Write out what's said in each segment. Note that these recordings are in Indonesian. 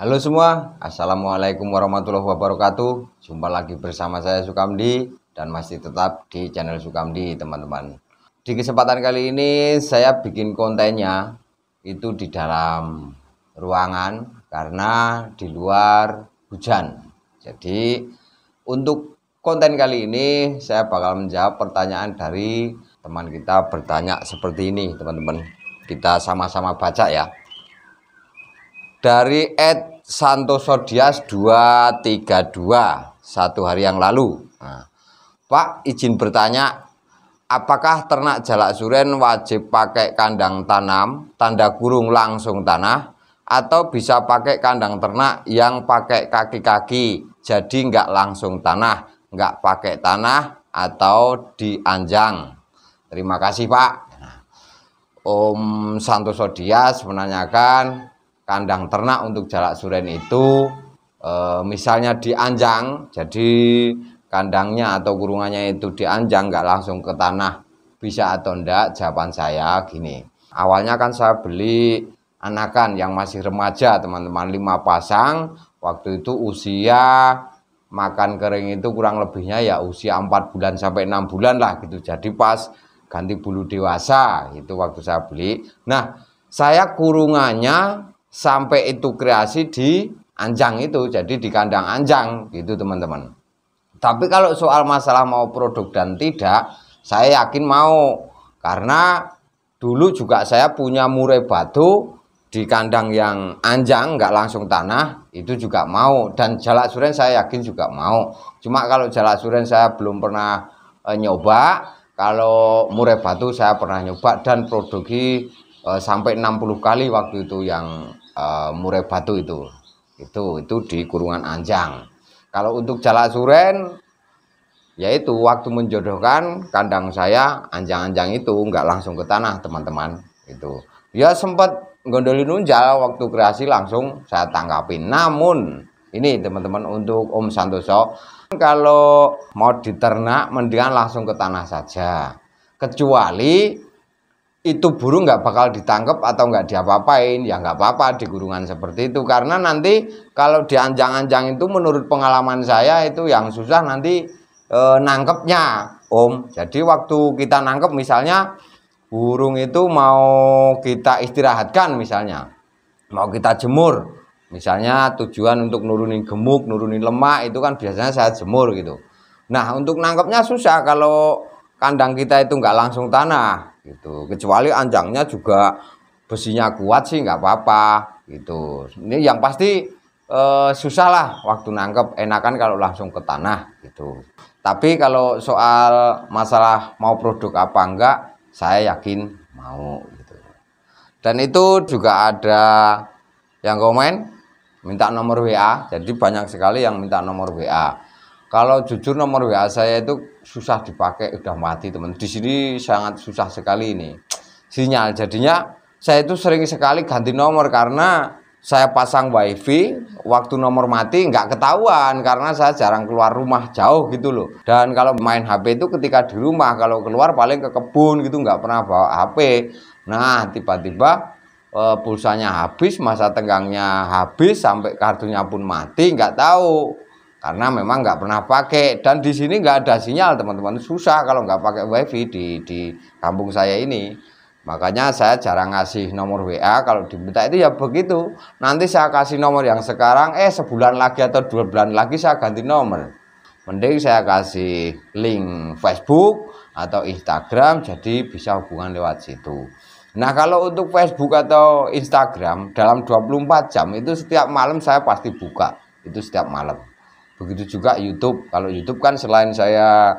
Halo semua, Assalamualaikum warahmatullahi wabarakatuh. Jumpa lagi bersama saya Sukamdi dan masih tetap di channel Sukamdi, teman-teman. Di kesempatan kali ini saya bikin kontennya itu di dalam ruangan karena di luar hujan. Jadi untuk konten kali ini saya bakal menjawab pertanyaan dari teman kita bertanya seperti ini, teman-teman. Kita sama-sama baca ya. Dari @santosodias 232 satu hari yang lalu. Pak, izin bertanya, apakah ternak jalak suren wajib pakai kandang tanam, tanda kurung langsung tanah, atau bisa pakai kandang ternak yang pakai kaki-kaki, jadi nggak langsung tanah, nggak pakai tanah atau dianjang? Terima kasih Pak. Om Santosodias menanyakan, kandang ternak untuk jalak suren itu misalnya dianjang, jadi kandangnya atau kurungannya itu dianjang nggak langsung ke tanah, bisa atau enggak? Jawaban saya gini, awalnya kan saya beli anakan yang masih remaja, teman-teman, 5 pasang. Waktu itu usia makan kering itu kurang lebihnya ya usia 4 bulan sampai 6 bulan lah gitu, jadi pas ganti bulu dewasa itu waktu saya beli. Nah, saya kurungannya sampai itu kreasi di anjang itu, jadi di kandang anjang gitu, teman-teman. Tapi kalau soal masalah mau produk dan tidak, saya yakin mau, karena dulu juga saya punya murai batu di kandang yang anjang nggak langsung tanah, itu juga mau. Dan jalak suren saya yakin juga mau. Cuma kalau jalak suren saya belum pernah nyoba. Kalau murai batu saya pernah nyoba dan produksi sampai 60 kali waktu itu yang murai batu itu di kurungan anjang. Kalau untuk jalak suren, yaitu waktu menjodohkan kandang saya anjang-anjang itu nggak langsung ke tanah, teman-teman. Itu ya sempat gondolin nunjal, waktu kreasi langsung saya tangkapin. Namun ini teman-teman, untuk Om Santoso, kalau mau diternak mendingan langsung ke tanah saja, kecuali itu burung nggak bakal ditangkap atau nggak diapa-apain, ya nggak apa-apa di kurungan seperti itu. Karena nanti kalau di anjang-anjang itu menurut pengalaman saya itu yang susah nanti nangkepnya, Om. Jadi waktu kita nangkep, misalnya burung itu mau kita istirahatkan, misalnya mau kita jemur, misalnya tujuan untuk nurunin gemuk, nurunin lemak, itu kan biasanya saya jemur gitu. Nah, untuk nangkepnya susah kalau kandang kita itu nggak langsung tanah gitu, kecuali anjangnya juga besinya kuat sih nggak apa-apa gitu. Ini yang pasti susah lah waktu nangkep, enakan kalau langsung ke tanah gitu. Tapi kalau soal masalah mau produk apa enggak, saya yakin mau gitu. Dan itu juga ada yang komen minta nomor WA, jadi banyak sekali yang minta nomor WA. Kalau jujur nomor WA saya itu susah dipakai, udah mati, teman. Di sini sangat susah sekali ini sinyal. Jadinya saya itu sering sekali ganti nomor karena saya pasang wifi, waktu nomor mati nggak ketahuan karena saya jarang keluar rumah jauh gitu loh. Dan kalau main HP itu ketika di rumah, kalau keluar paling ke kebun gitu, nggak pernah bawa HP. Nah, tiba-tiba pulsanya habis, masa tenggangnya habis, sampai kartunya pun mati, nggak tahu. Karena memang nggak pernah pakai, dan di sini nggak ada sinyal, teman-teman. Susah kalau nggak pakai wifi di kampung saya ini. Makanya saya jarang ngasih nomor WA. Kalau diminta itu ya begitu. Nanti saya kasih nomor yang sekarang, sebulan lagi atau 2 bulan lagi saya ganti nomor. Mending saya kasih link Facebook atau Instagram, jadi bisa hubungan lewat situ. Nah, kalau untuk Facebook atau Instagram dalam 24 jam itu setiap malam saya pasti buka. Itu setiap malam. Begitu juga YouTube. Kalau YouTube kan selain saya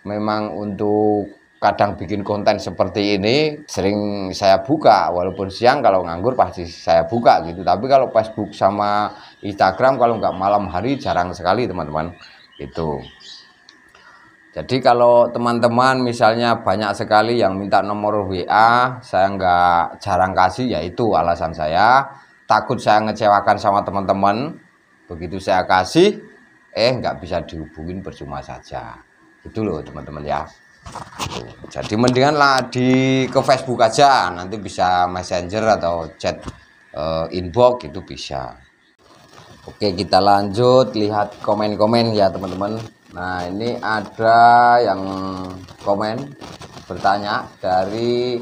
memang untuk kadang bikin konten seperti ini, sering saya buka. Walaupun siang kalau nganggur pasti saya buka gitu. Tapi kalau Facebook sama Instagram kalau nggak malam hari jarang sekali, teman-teman. Itu. Jadi kalau teman-teman misalnya banyak sekali yang minta nomor WA, saya nggak jarang kasih, yaitu alasan saya takut saya ngecewakan sama teman-teman. Begitu saya kasih, nggak bisa dihubungin, percuma saja. Itu loh teman-teman ya. Jadi mendingan lah ke Facebook aja, nanti bisa messenger atau chat inbox gitu bisa. Oke, kita lanjut lihat komen-komen ya teman-teman. Nah, ini ada yang komen bertanya dari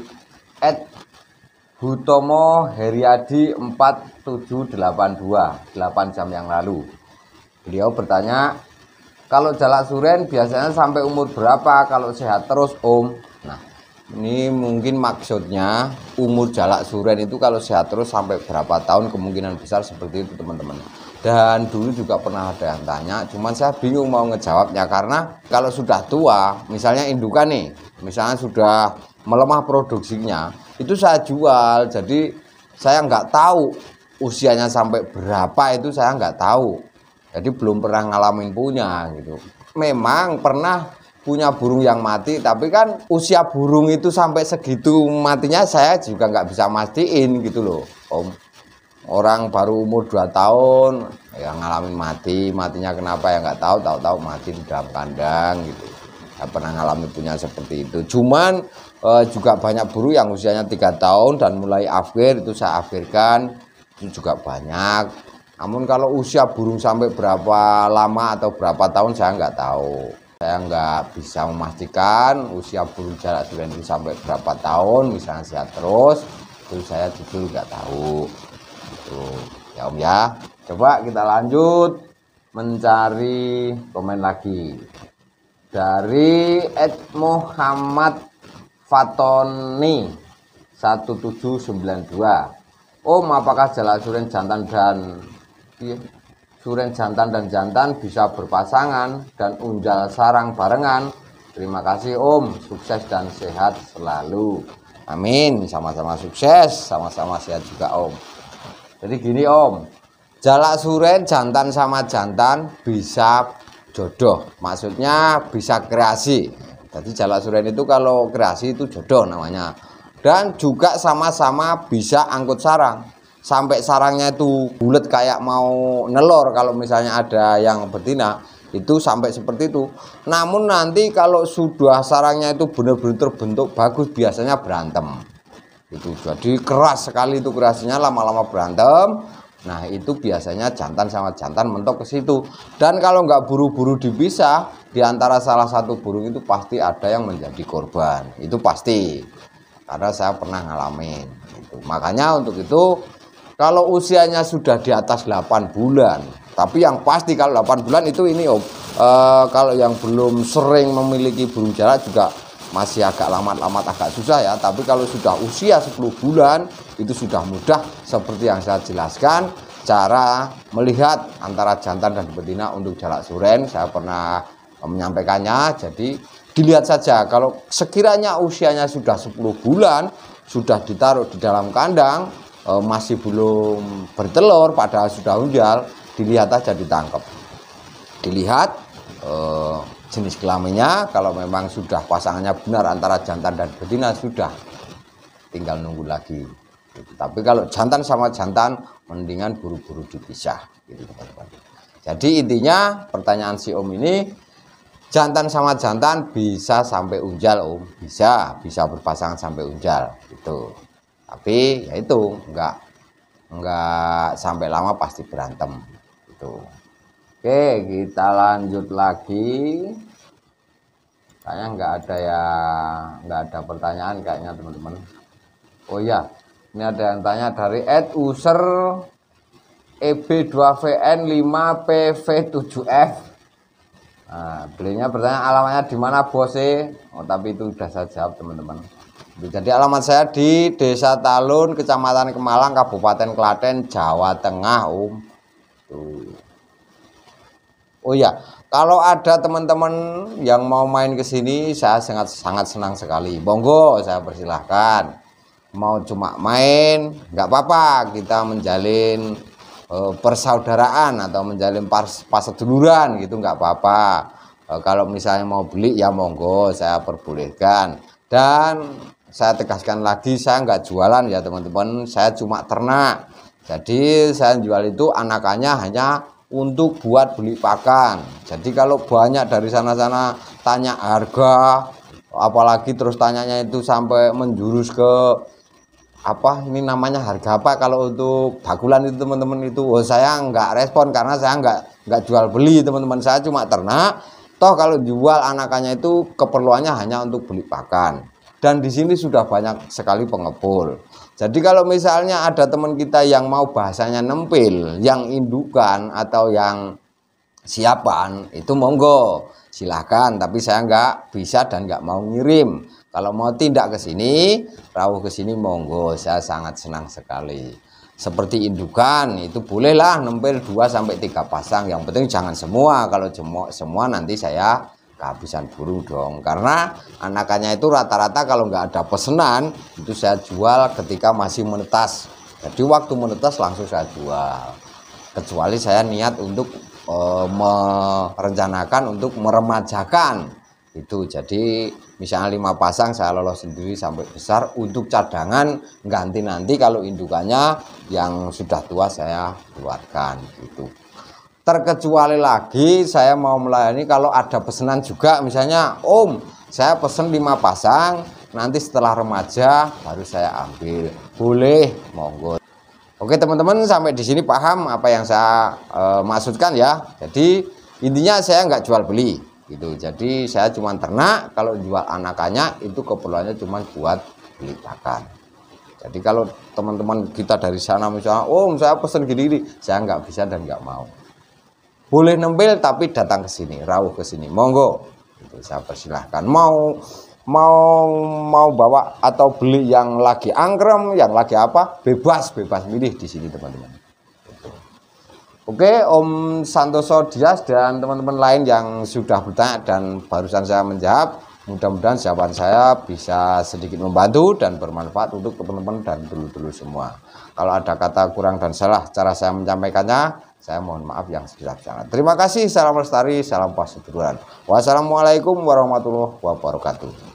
Hutomo Heriadi 4782 8 jam yang lalu. Beliau bertanya, kalau jalak suren biasanya sampai umur berapa kalau sehat terus Om? Nah, ini mungkin maksudnya umur jalak suren itu kalau sehat terus sampai berapa tahun, kemungkinan besar seperti itu teman-teman. Dan dulu juga pernah ada yang tanya, cuman saya bingung mau ngejawabnya karena kalau sudah tua, misalnya indukan nih, misalnya sudah melemah produksinya, itu saya jual. Jadi saya nggak tahu usianya sampai berapa, itu saya nggak tahu. Jadi belum pernah ngalamin punya gitu. Memang pernah punya burung yang mati, tapi kan usia burung itu sampai segitu matinya saya juga nggak bisa mastiin gitu loh Om. Orang baru umur 2 tahun ya ngalamin matinya kenapa ya nggak tahu mati di dalam kandang gitu. Nggak pernah ngalamin punya seperti itu. Cuman juga banyak burung yang usianya 3 tahun dan mulai akhir, itu saya akhirkan, itu juga banyak. Namun kalau usia burung sampai berapa lama atau berapa tahun saya nggak tahu. Saya nggak bisa memastikan usia burung jalak suren itu sampai berapa tahun, misalnya sehat terus, itu saya jujur nggak tahu. Tuh, ya Om ya. Coba kita lanjut mencari komen lagi. Dari Muhammad Fatoni 1792. Om, apakah jalak suren jantan dan jantan bisa berpasangan dan unjal sarang barengan? Terima kasih Om, sukses dan sehat selalu. Amin, sama-sama sukses, sama-sama sehat juga Om. Jadi gini Om, jalak suren jantan sama jantan bisa jodoh, maksudnya bisa kreasi. Jadi jalak suren itu kalau kreasi itu jodoh namanya. Dan juga sama-sama bisa angkut sarang, sampai sarangnya itu bulat kayak mau nelor. Kalau misalnya ada yang betina itu sampai seperti itu. Namun nanti kalau sudah sarangnya itu benar-benar terbentuk bagus, biasanya berantem. Itu jadi keras sekali itu kerasnya, lama-lama berantem. Nah itu biasanya jantan sama jantan mentok ke situ. Dan kalau nggak buru-buru dipisah, di antara salah satu burung itu pasti ada yang menjadi korban. Itu pasti, karena saya pernah ngalamin itu. Makanya untuk itu kalau usianya sudah di atas 8 bulan, tapi yang pasti kalau 8 bulan itu ini Om, kalau yang belum sering memiliki burung jalak juga masih agak lamat-lamat, agak susah ya. Tapi kalau sudah usia 10 bulan itu sudah mudah, seperti yang saya jelaskan cara melihat antara jantan dan betina untuk jalak suren. Saya pernah menyampaikannya. Jadi dilihat saja, kalau sekiranya usianya sudah 10 bulan, sudah ditaruh di dalam kandang, masih belum bertelur padahal sudah unjal, dilihat aja, ditangkap, dilihat jenis kelaminnya. Kalau memang sudah pasangannya benar antara jantan dan betina, sudah tinggal nunggu lagi gitu. Tapi kalau jantan sama jantan mendingan buru-buru dipisah gitu teman-teman. Jadi intinya pertanyaan si Om ini, jantan sama jantan bisa sampai unjal Om, bisa berpasangan sampai unjal gitu. Tapi ya itu enggak sampai lama pasti berantem gitu. Oke, kita lanjut lagi. Kayaknya nggak ada pertanyaan kayaknya teman-teman. Oh ya, ini ada yang tanya dari @user EB2VN5PV7F. Nah, belinya bertanya alamatnya di mana bose. Oh, tapi itu udah saya jawab teman-teman. Jadi alamat saya di Desa Talun, Kecamatan Kemalang, Kabupaten Klaten, Jawa Tengah Om. Tuh. Oh ya, kalau ada teman-teman yang mau main ke sini, saya sangat senang sekali. Monggo, saya persilahkan. Mau cuma main, nggak apa-apa. Kita menjalin persaudaraan atau menjalin paseduluran gitu, nggak apa-apa. Kalau misalnya mau beli ya monggo, saya perbolehkan. Dan saya tegaskan lagi, saya nggak jualan ya teman-teman. Saya cuma ternak. Jadi saya jual itu anakannya hanya untuk buat beli pakan. Jadi kalau banyak dari sana-sana tanya harga, apalagi terus tanyanya itu sampai menjurus ke apa ini namanya harga apa kalau untuk bakulan itu teman-teman itu. Oh, saya nggak respon karena saya nggak jual beli teman-teman, saya cuma ternak. Toh kalau jual anakannya itu keperluannya hanya untuk beli pakan. Dan di sini sudah banyak sekali pengepul. Jadi kalau misalnya ada teman kita yang mau bahasanya nempil, yang indukan atau yang siapan, itu monggo silahkan. Tapi saya nggak bisa dan nggak mau ngirim. Kalau mau tindak ke sini, rawuh ke sini, monggo, saya sangat senang sekali. Seperti indukan itu bolehlah nempel 2 sampai 3 pasang, yang penting jangan semua. Kalau semua nanti saya kehabisan burung dong, karena anakannya itu rata-rata kalau nggak ada pesanan itu saya jual ketika masih menetas. Jadi waktu menetas langsung saya jual, kecuali saya niat untuk merencanakan untuk meremajakan itu. Jadi misalnya 5 pasang saya lolos sendiri sampai besar untuk cadangan ganti nanti kalau indukannya yang sudah tua saya keluarkan gitu. Terkecuali lagi saya mau melayani kalau ada pesanan juga, misalnya Om saya pesen 5 pasang, nanti setelah remaja baru saya ambil, boleh, monggo. Oke teman-teman, sampai di sini paham apa yang saya maksudkan ya. Jadi intinya saya nggak jual beli gitu. Jadi saya cuma ternak, kalau jual anakannya itu keperluannya cuma buat beli pakan. Jadi kalau teman-teman kita dari sana misalnya, oh saya pesen gini-gini, saya nggak bisa dan nggak mau. Boleh nempel tapi datang ke sini, rawuh ke sini, monggo. Itu saya persilahkan. Mau bawa atau beli yang lagi angkrem, yang lagi apa, bebas milih di sini teman-teman. Oke, Om Santoso Dias dan teman-teman lain yang sudah bertanya dan barusan saya menjawab, mudah-mudahan jawaban saya bisa sedikit membantu dan bermanfaat untuk teman-teman dan dulu-dulu semua. Kalau ada kata kurang dan salah cara saya menyampaikannya, saya mohon maaf yang sebesar-besarnya. Terima kasih, salam lestari, salam pasituran. Wassalamualaikum warahmatullahi wabarakatuh.